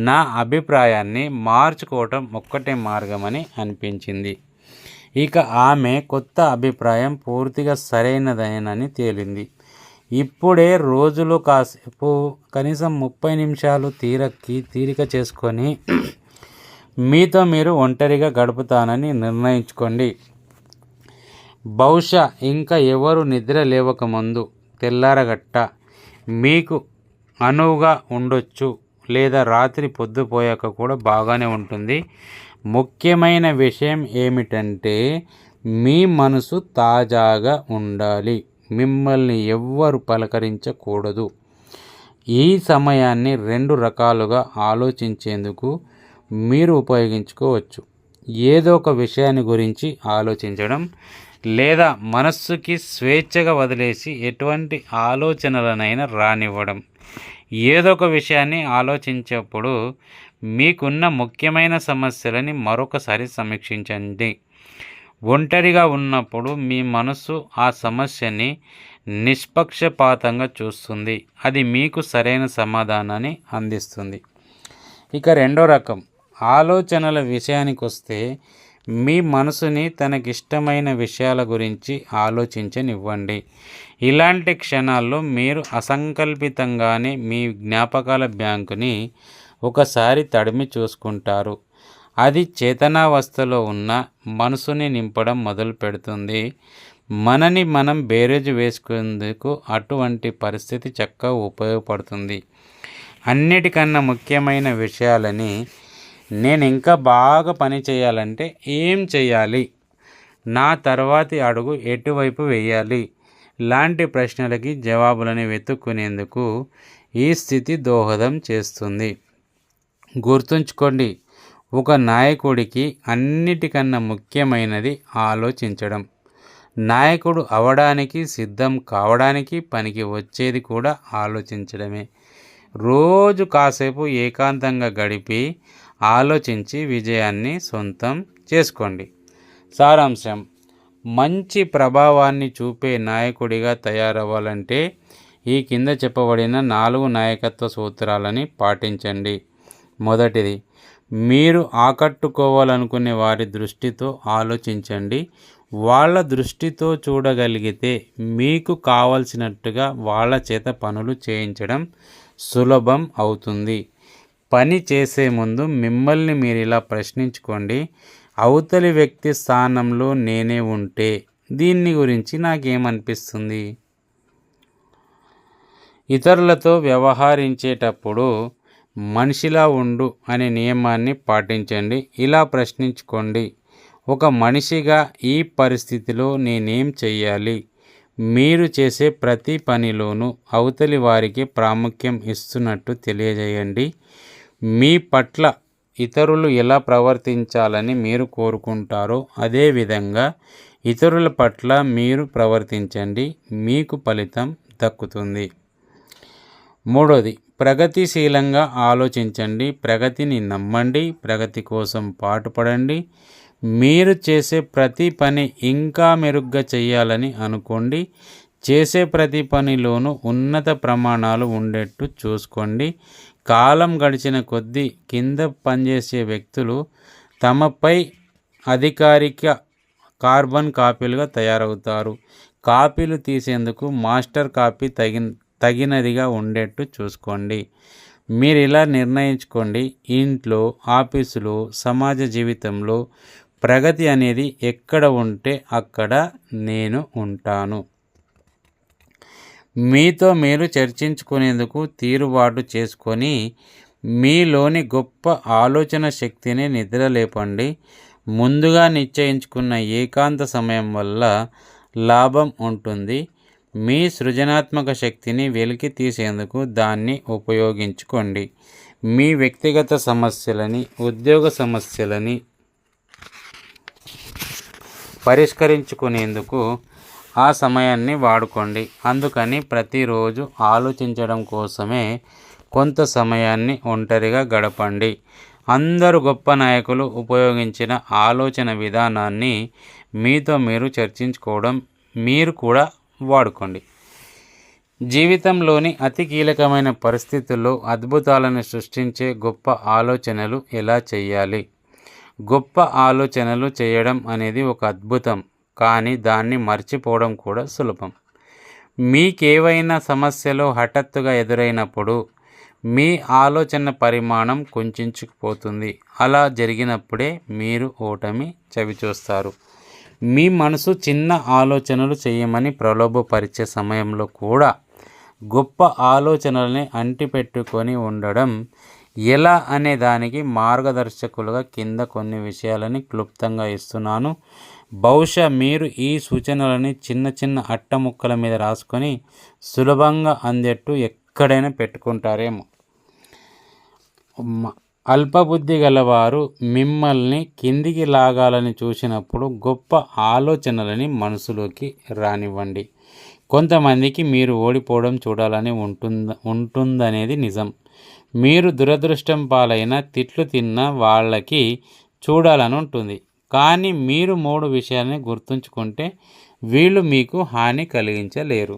నా అభిప్రాయాన్ని మార్చుకోవటం ఒక్కటే మార్గమని అనిపించింది. ఇక ఆమె కొత్త అభిప్రాయం పూర్తిగా సరైనదేనని తేలింది. ఇప్పుడే రోజులో కాసేపు కనీసం 30 నిమిషాలు తీరిక చేసుకొని మీతో మీరు ఒంటరిగా గడుపుతానని నిర్ణయించుకోండి. బహుశా ఇంకా ఎవరు నిద్ర లేవకముందు తెల్లారగట్ట మీకు అనువుగా ఉండొచ్చు, లేదా రాత్రి పొద్దుపోయాక కూడా బాగానే ఉంటుంది. ముఖ్యమైన విషయం ఏమిటంటే మీ మనసు తాజాగా ఉండాలి. మిమ్మల్ని ఎవ్వరు పలకరించకూడదు. ఈ సమయాన్ని 2 రకాలుగా ఆలోచించేందుకు మీరు ఉపయోగించుకోవచ్చు. ఏదో ఒక విషయాన్ని గురించి ఆలోచించడం, లేదా మనస్సుకి స్వేచ్ఛగా వదిలేసి ఎటువంటి ఆలోచనలనైనా రానివ్వడం. ఏదో ఒక విషయాన్ని ఆలోచించేప్పుడు మీకున్న ముఖ్యమైన సమస్యలని మరొకసారి సమీక్షించండి. ఒంటరిగా ఉన్నప్పుడు మీ మనసు ఆ సమస్యని నిష్పక్షపాతంగా చూస్తుంది. అది మీకు సరైన సమాధానాన్ని అందిస్తుంది. ఇక 2వ రకం ఆలోచనల విషయానికి వస్తే, మీ మనసుని తనకిష్టమైన విషయాల గురించి ఆలోచించనివ్వండి. ఇలాంటి క్షణాల్లో మీరు అసంకల్పితంగానే మీ జ్ఞాపకాల బ్యాంకుని ఒకసారి తడిమి చూసుకుంటారు. అది చేతనావస్థలో ఉన్న మనసుని నింపడం మొదలు పెడుతుంది. మనని మనం బేరేజు వేసుకునేందుకు అటువంటి పరిస్థితి చక్కగా ఉపయోగపడుతుంది. అన్నిటికన్నా ముఖ్యమైన విషయాలని నేను ఇంకా బాగా పని చేయాలంటే ఏం చేయాలి, నా తర్వాతి అడుగు ఎటువైపు వేయాలి లాంటి ప్రశ్నలకి జవాబులని వెతుక్కునేందుకు ఈ స్థితి దోహదం చేస్తుంది. గుర్తుంచుకోండి, ఒక నాయకుడికి అన్నిటికన్నా ముఖ్యమైనది ఆలోచించడం. నాయకుడు అవడానికి, సిద్ధం కావడానికి పనికి వచ్చేది కూడా ఆలోచించడమే. రోజు కాసేపు ఏకాంతంగా గడిపి ఆలోచించి విజయాన్ని సొంతం చేసుకోండి. సారాంశం: మంచి ప్రభావాన్ని చూపే నాయకుడిగా తయారవ్వాలంటే ఈ కింద చెప్పబడిన 4 నాయకత్వ సూత్రాలని పాటించండి. మొదటిది, మీరు ఆకట్టుకోవాలనుకునే వారి దృష్టితో ఆలోచించండి. వాళ్ళ దృష్టితో చూడగలిగితే మీకు కావలసినట్టుగా వాళ్ళ చేత పనులు చేయించడం సులభం అవుతుంది. పని చేసే ముందు మిమ్మల్ని మీరు ఇలా ప్రశ్నించుకోండి: అవతలి వ్యక్తి స్థానంలో నేనే ఉంటే దీన్ని గురించి నాకేమనిపిస్తుంది? ఇతరులతో వ్యవహరించేటప్పుడు మనిషిలా ఉండు అనే నియమాన్ని పాటించండి. ఇలా ప్రశ్నించుకోండి: ఒక మనిషిగా ఈ పరిస్థితిలో నేనేం చెయ్యాలి? మీరు చేసే ప్రతి పనిలోనూ అవతలి వారికి ప్రాముఖ్యం ఇస్తున్నట్టు తెలియజేయండి. మీ పట్ల ఇతరులు ఎలా ప్రవర్తించాలని మీరు కోరుకుంటారో అదేవిధంగా ఇతరుల పట్ల మీరు ప్రవర్తించండి. మీకు ఫలితం దక్కుతుంది. మూడోది, ప్రగతిశీలంగా ఆలోచించండి. ప్రగతిని నమ్మండి. ప్రగతి కోసం పాటుపడండి. మీరు చేసే ప్రతి పని ఇంకా మెరుగ్గా చేయాలని అనుకోండి. చేసే ప్రతి పనిలోనూ ఉన్నత ప్రమాణాలు ఉండేట్టు చూసుకోండి. కాలం గడిచిన కొద్దీ కింద పనిచేసే వ్యక్తులు తమపై అధికారిక కార్బన్ కాపీలుగా తయారవుతారు. కాపీలు తీసేందుకు మాస్టర్ కాపీ తగినదిగా ఉండేట్టు చూసుకోండి. మీరు ఇలా నిర్ణయించుకోండి: ఇంట్లో, ఆఫీసులో, సమాజ జీవితంలో ప్రగతి అనేది ఎక్కడ ఉంటే అక్కడ నేను ఉంటాను. మీతో మీరు చర్చించుకునేందుకు తీరుబాటు చేసుకొని మీలోని గొప్ప ఆలోచన శక్తిని నిద్రలేపండి. ముందుగా నిశ్చయించుకున్న ఏకాంత సమయం వల్ల లాభం ఉంటుంది. మీ సృజనాత్మక శక్తిని వెలికి తీసేందుకు దాన్ని ఉపయోగించుకోండి. మీ వ్యక్తిగత సమస్యలని, ఉద్యోగ సమస్యలని పరిష్కరించుకునేందుకు ఆ సమయాన్ని వాడుకోండి. అందుకని ప్రతిరోజు ఆలోచించడం కోసమే కొంత సమయాన్ని ఒంటరిగా గడపండి. అందరు గొప్ప నాయకులు ఉపయోగించిన ఆలోచన విధానాన్ని మీతో మీరు చర్చించుకోవడం మీరు కూడా వాడుకోండి. జీవితంలోని అతి కీలకమైన పరిస్థితుల్లో అద్భుతాలను సృష్టించే గొప్ప ఆలోచనలు ఎలా చేయాలి? గొప్ప ఆలోచనలు చేయడం అనేది ఒక అద్భుతం, కానీ దాన్ని మర్చిపోవడం కూడా సులభం. మీకేవైనా సమస్యలు హఠాత్తుగా ఎదురైనప్పుడు మీ ఆలోచన పరిమాణం కుంచుకుపోతుంది. అలా జరిగినప్పుడే మీరు ఓటమి చవిచూస్తారు. మీ మనసు చిన్న ఆలోచనలు చేయమని ప్రలోభపరిచే సమయంలో కూడా గొప్ప ఆలోచనల్ని అంటిపెట్టుకొని ఉండడం ఎలా అనే దానికి మార్గదర్శకులుగా కింద కొన్ని విషయాలని క్లుప్తంగా ఇస్తున్నాను. బహుశా మీరు ఈ సూచనలని చిన్న చిన్న అట్ట ముక్కల మీద రాసుకొని సులభంగా అందేట్టు ఎక్కడైనా పెట్టుకుంటారేమో. అల్పబుద్ధి గలవారు మిమ్మల్ని కిందికి లాగాలని చూసినప్పుడు గొప్ప ఆలోచనలని మనసులోకి రానివ్వండి. కొంతమందికి మీరు ఓడిపోవడం చూడాలని ఉంటుందనేది నిజం. మీరు దురదృష్టం పాలైన, తిట్లు తిన్న వాళ్ళకి చూడాలని ఉంటుంది. కానీ మీరు 3 విషయాలని గుర్తుంచుకుంటే వీళ్ళు మీకు హాని కలిగించలేరు.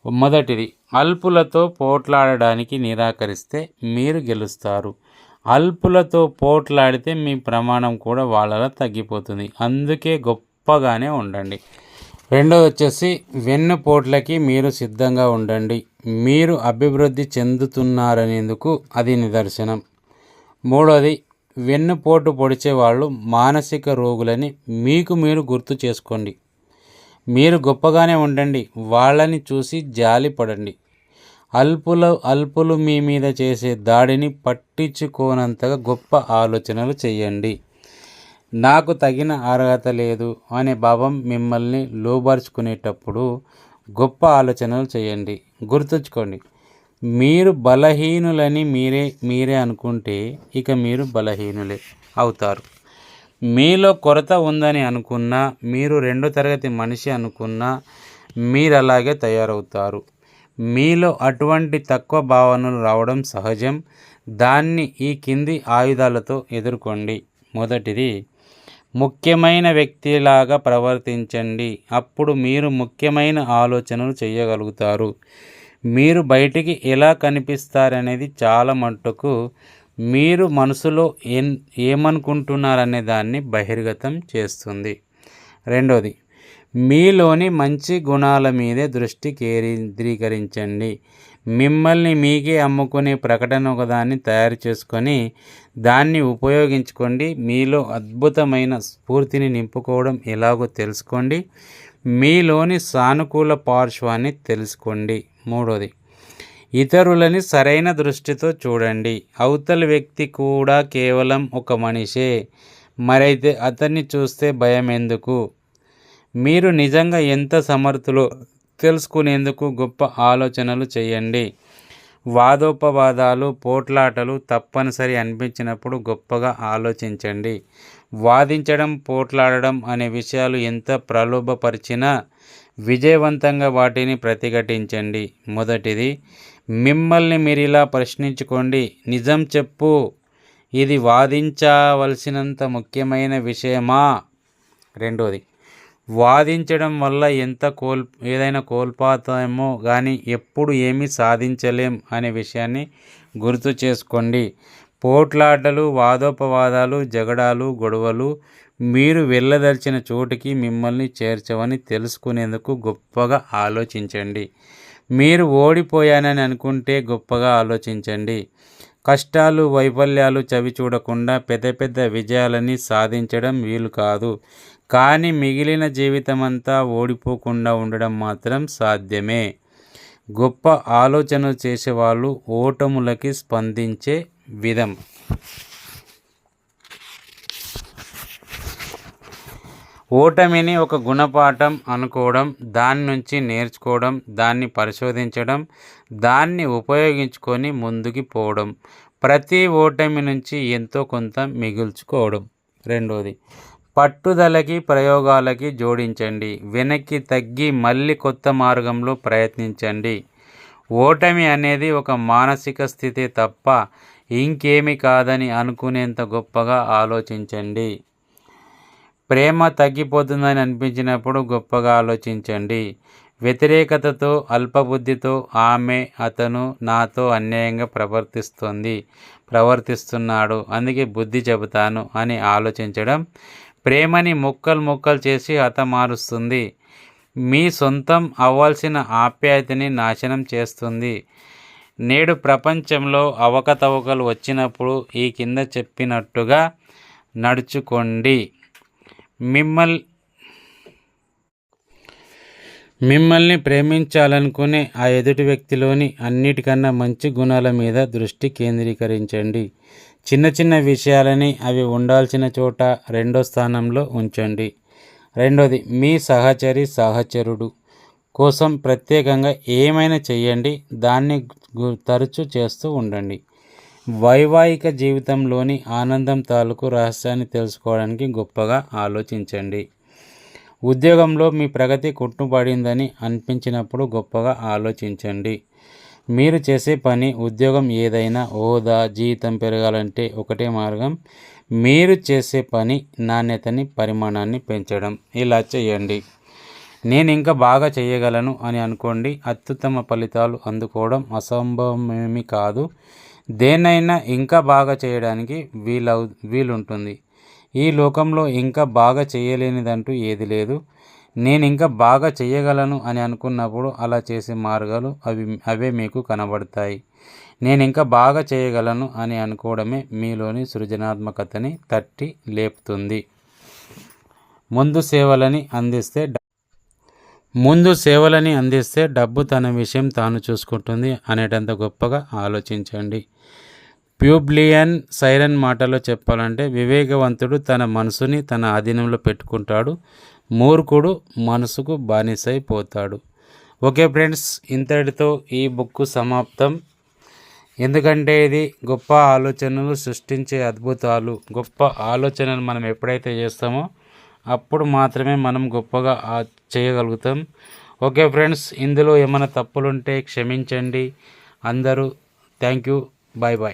మొదటిది, అల్పులతో పోట్లాడడానికి నిరాకరిస్తే మీరు గెలుస్తారు. అల్పులతో పోట్లాడితే మీ ప్రమాణం కూడా వాళ్ళలా తగ్గిపోతుంది. అందుకే గొప్పగానే ఉండండి. రెండోది వచ్చేసి వెన్నుపోట్లకి మీరు సిద్ధంగా ఉండండి. మీరు అభివృద్ధి చెందుతున్నారనేందుకు అది నిదర్శనం. మూడోది, వెన్నుపోటు పొడిచే వాళ్ళు మానసిక రోగులని మీకు మీరు గుర్తు చేసుకోండి. మీరు గొప్పగానే ఉండండి, వాళ్ళని చూసి జాలి పడండి. అల్పులు మీ మీద చేసే దాడిని పట్టించుకోనంతగా గొప్ప ఆలోచనలు చేయండి. నాకు తగిన అర్హత లేదు అనే భావం మిమ్మల్ని లోబరుచుకునేటప్పుడు గొప్ప ఆలోచనలు చేయండి. గుర్తుంచుకోండి, మీరు బలహీనులని మీరే అనుకుంటే ఇక మీరు బలహీనులే అవుతారు. మీలో కొరత ఉందని అనుకున్నా, మీరు 2వ తరగతి మనిషి అనుకున్నా మీరు అలాగే తయారవుతారు. మీలో అటువంటి తక్కువ భావనలు రావడం సహజం. దాన్ని ఈ కింది ఆయుధాలతో ఎదుర్కోండి. మొదటిది, ముఖ్యమైన వ్యక్తిలాగా ప్రవర్తించండి. అప్పుడు మీరు ముఖ్యమైన ఆలోచనలు చేయగలుగుతారు. మీరు బయటికి ఎలా కనిపిస్తారనేది చాలా మట్టుకు మీరు మనసులో ఏమనుకుంటున్నారనే దాన్ని బహిర్గతం చేస్తుంది. రెండోది, మీలోని మంచి గుణాల మీదే దృష్టి కేంద్రీకరించండి. మిమ్మల్ని మీకే అమ్ముకునే ప్రకటన ఒకదాన్ని తయారు చేసుకొని దాన్ని ఉపయోగించుకోండి. మీలో అద్భుతమైన స్ఫూర్తిని నింపుకోవడం ఎలాగో తెలుసుకోండి. మీలోని సానుకూల పార్శ్వాన్ని తెలుసుకోండి. మూడోది, ఇతరులని సరైన దృష్టితో చూడండి. అవతలి వ్యక్తి కూడా కేవలం ఒక మనిషే, మరైతే అతన్ని చూస్తే భయం ఎందుకు? మీరు నిజంగా ఎంత సమర్థులో తెలుసుకునేందుకు గొప్ప ఆలోచనలు చేయండి. వాదోపవాదాలు, పోట్లాటలు తప్పనిసరి అనిపించినప్పుడు గొప్పగా ఆలోచించండి. వాదించడం, పోట్లాడడం అనే విషయాలు ఎంత ప్రలోభపరిచినా విజయవంతంగా వాటిని ప్రతిఘటించండి. మొదటిది, మిమ్మల్ని మీరిలా ప్రశ్నించుకోండి. నిజం చెప్పు, ఇది వాదించవలసినంత ముఖ్యమైన విషయమా? రెండోది, వాదించడం వల్ల ఏదైనా కోల్పోతామో కానీ ఎప్పుడు ఏమీ సాధించలేం అనే విషయాన్ని గుర్తు చేసుకోండి. పోట్లాటలు, వాదోపవాదాలు, జగడాలు, గొడవలు మీరు వెళ్ళదలిచిన చోటికి మిమ్మల్ని చేర్చవని తెలుసుకునేందుకు గొప్పగా ఆలోచించండి. మీరు ఓడిపోయానని అనుకుంటే గొప్పగా ఆలోచించండి. కష్టాలు, వైఫల్యాలు చవి చూడకుండా పెద్ద పెద్ద విజయాలని సాధించడం వీలు కాదు. కానీ మిగిలిన జీవితమంతా ఓడిపోకుండా ఉండడం మాత్రం సాధ్యమే. గొప్ప ఆలోచనలు చేసేవాళ్ళు ఓటములకి స్పందించే విధం. ఓటమిని ఒక గుణపాఠం అనుకోవడం, దాని నుంచి నేర్చుకోవడం, దాన్ని పరిశోధించడం, దాన్ని ఉపయోగించుకొని ముందుకు పోవడం, ప్రతి ఓటమి నుంచి ఎంతో కొంత మిగుల్చుకోవడం. రెండోది, పట్టుదలకి ప్రయోగాలకి జోడించండి. వెనక్కి తగ్గి మళ్ళీ కొత్త మార్గంలో ప్రయత్నించండి. ఓటమి అనేది ఒక మానసిక స్థితి తప్ప ఇంకేమీ కాదని అనుకునేంత గొప్పగా ఆలోచించండి. ప్రేమ తగ్గిపోతుందని అనిపించినప్పుడు గొప్పగా ఆలోచించండి. వ్యతిరేకతతో, అల్పబుద్ధితో అతను నాతో అన్యాయంగా ప్రవర్తిస్తున్నాడు, అందుకే బుద్ధి చెబుతాను అని ఆలోచించడం ప్రేమని ముక్కలు చేసి హతమారుస్తుంది. మీ సొంతం అవ్వాల్సిన ఆప్యాయతని నాశనం చేస్తుంది. నేడు ప్రపంచంలో అవకతవకలు వచ్చినప్పుడు ఈ కింద చెప్పినట్టుగా నడుచుకోండి. మిమ్మల్ని ప్రేమించాలనుకునే ఆ ఎదుటి వ్యక్తిలోని అన్నిటికన్నా మంచి గుణాల మీద దృష్టి కేంద్రీకరించండి. చిన్న చిన్న విషయాలని అవి ఉండాల్సిన చోట 2వ స్థానంలో ఉంచండి. రెండోది, మీ సహచరుడు కోసం ప్రత్యేకంగా ఏమైనా చేయండి. దాన్ని తరచూ చేస్తూ ఉండండి. వైవాహిక జీవితంలోని ఆనందం తాలూకు రహస్యాన్ని తెలుసుకోవడానికి గొప్పగా ఆలోచించండి. ఉద్యోగంలో మీ ప్రగతి కుంటుపడిందని అనిపించినప్పుడు గొప్పగా ఆలోచించండి. మీరు చేసే పని, ఉద్యోగం ఏదైనా హోదా, జీతం పెరగాలంటే ఒకటే మార్గం, మీరు చేసే పని నాణ్యతని, పరిమాణాన్ని పెంచడం. ఇలా చేయండి. నేను ఇంకా బాగా చేయగలను అని అనుకోండి. అత్యుత్తమ ఫలితాలు అందుకోవడం అసంభవమేమీ కాదు. దేన్నైనా ఇంకా బాగా చేయడానికి వీలుంటుంది. ఈ లోకంలో ఇంకా బాగా చేయలేనిదంటూ ఏది లేదు. నేను ఇంకా బాగా చేయగలను అని అనుకున్నప్పుడు అలా చేసే మార్గాలు అవే మీకు కనబడతాయి. నేను ఇంకా బాగా చేయగలను అని అనుకోవడమే మీలోని సృజనాత్మకతని తట్టి లేపుతుంది. ముందు సేవలని అందిస్తే డబ్బు తన విషయం తాను చూసుకుంటుంది అనేటంత గొప్పగా ఆలోచించండి. ప్యూబ్లియన్ సైరన్ మాటలో చెప్పాలంటే, వివేకవంతుడు తన మనసుని తన అధీనంలో పెట్టుకుంటాడు, మూర్ఖుడు మనసుకు బానిసైపోతాడు. ఓకే ఫ్రెండ్స్, ఇంతటితో ఈ బుక్ సమాప్తం. ఎందుకంటే ఇది గొప్ప ఆలోచనలు సృష్టించే అద్భుతాలు. గొప్ప ఆలోచనలు మనం ఎప్పుడైతే చేస్తామో అప్పుడు మాత్రమే మనం గొప్పగా చేయగలుగుతాం. ఓకే ఫ్రెండ్స్, ఇందులో ఏమైనా తప్పులుంటే క్షమించండి అందరూ. Thank you. Bye bye.